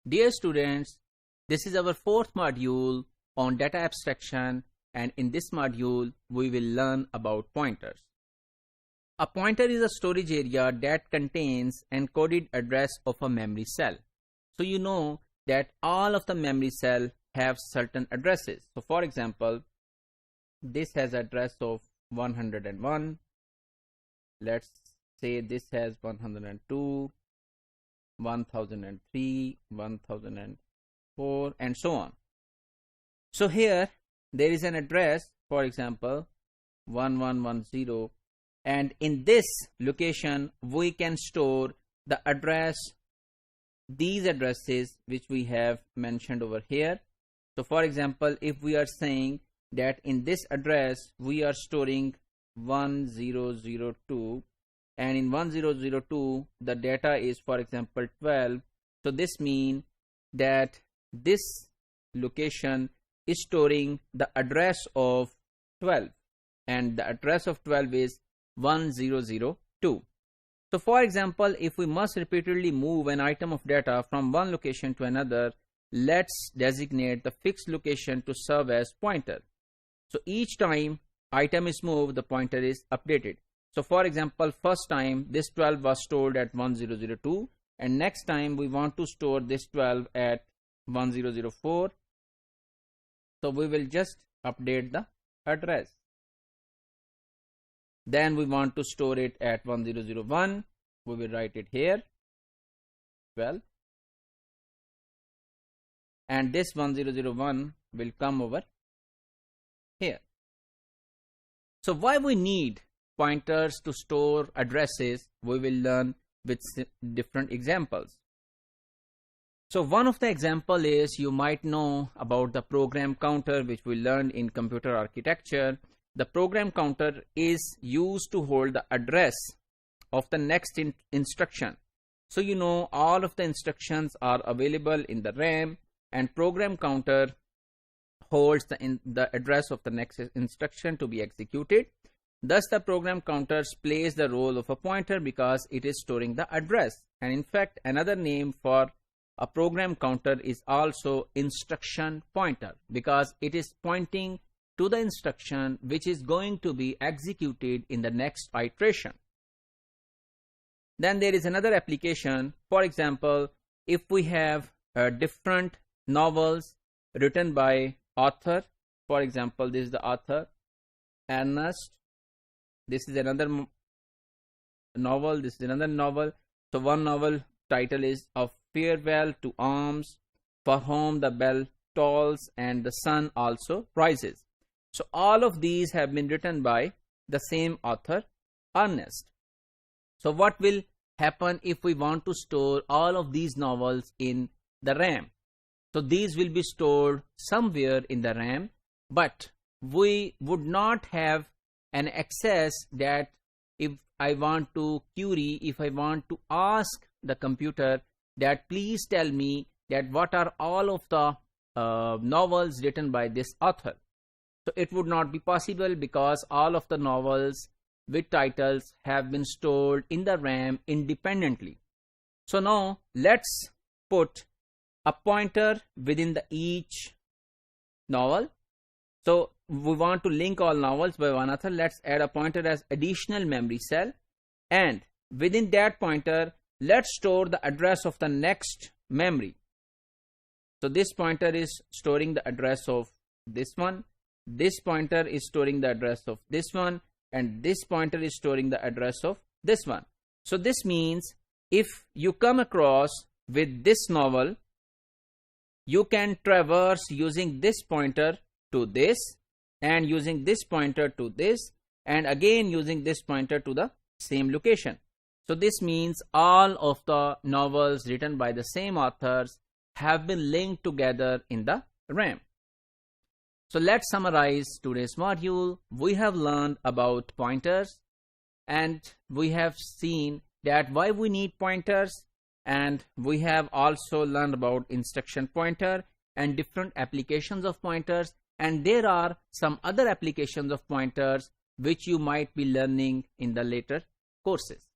Dear students, this is our fourth module on data abstraction, and in this module we will learn about pointers. A pointer is a storage area that contains encoded address of a memory cell. So you know that all of the memory cell have certain addresses. So for example, this has address of 101. Let's say this has 102, 1003, 1004, and so on. So here there is an address, for example 1110, and in this location we can store the address, these addresses which we have mentioned over here. So for example, if we are saying that in this address we are storing 1002, and in 1002 the data is, for example, 12, so this means that this location is storing the address of 12, and the address of 12 is 1002. So for example, if we must repeatedly move an item of data from one location to another, let's designate the fixed location to serve as pointer. So each time item is moved, the pointer is updated. So for example, first time this 12 was stored at 1002, and next time we want to store this 12 at 1004. So we will just update the address. Then we want to store it at 1001. We will write it here 12, and this 1001 will come over here. So why we need pointers to store addresses, we will learn with different examples. So one of the example is, you might know about the program counter, which we learned in computer architecture. The program counter is used to hold the address of the next instruction. So you know all of the instructions are available in the RAM, and program counter holds the address of the next instruction to be executed. Thus the program counter plays the role of a pointer because it is storing the address. And in fact, another name for a program counter is also instruction pointer, because it is pointing to the instruction which is going to be executed in the next iteration. Then there is another application. For example, if we have different novels written by author, for example, this is the author Ernest, this is another novel, this is another novel. So one novel title is Of Farewell to Arms, For Whom the Bell Tolls and the Sun Also Rises. So all of these have been written by the same author, Ernest. So what will happen if we want to store all of these novels in the RAM? So these will be stored somewhere in the RAM, but we would not have an access that if I want to query, if I want to ask the computer that please tell me that what are all of the novels written by this author. So it would not be possible, because all of the novels with titles have been stored in the RAM independently. So now let's put a pointer within each novel. So we want to link all novels by one author. Let's add a pointer as additional memory cell, and within that pointer let's store the address of the next memory. So this pointer is storing the address of this one, this pointer is storing the address of this one, and this pointer is storing the address of this one. So this means if you come across with this novel, you can traverse using this pointer to this, and using this pointer to this, and again using this pointer to the same location. So this means all of the novels written by the same authors have been linked together in the RAM. So let's summarize today's module. We have learned about pointers, and we have seen that why we need pointers, and we have also learned about instruction pointer and different applications of pointers, and there are some other applications of pointers which you might be learning in the later courses.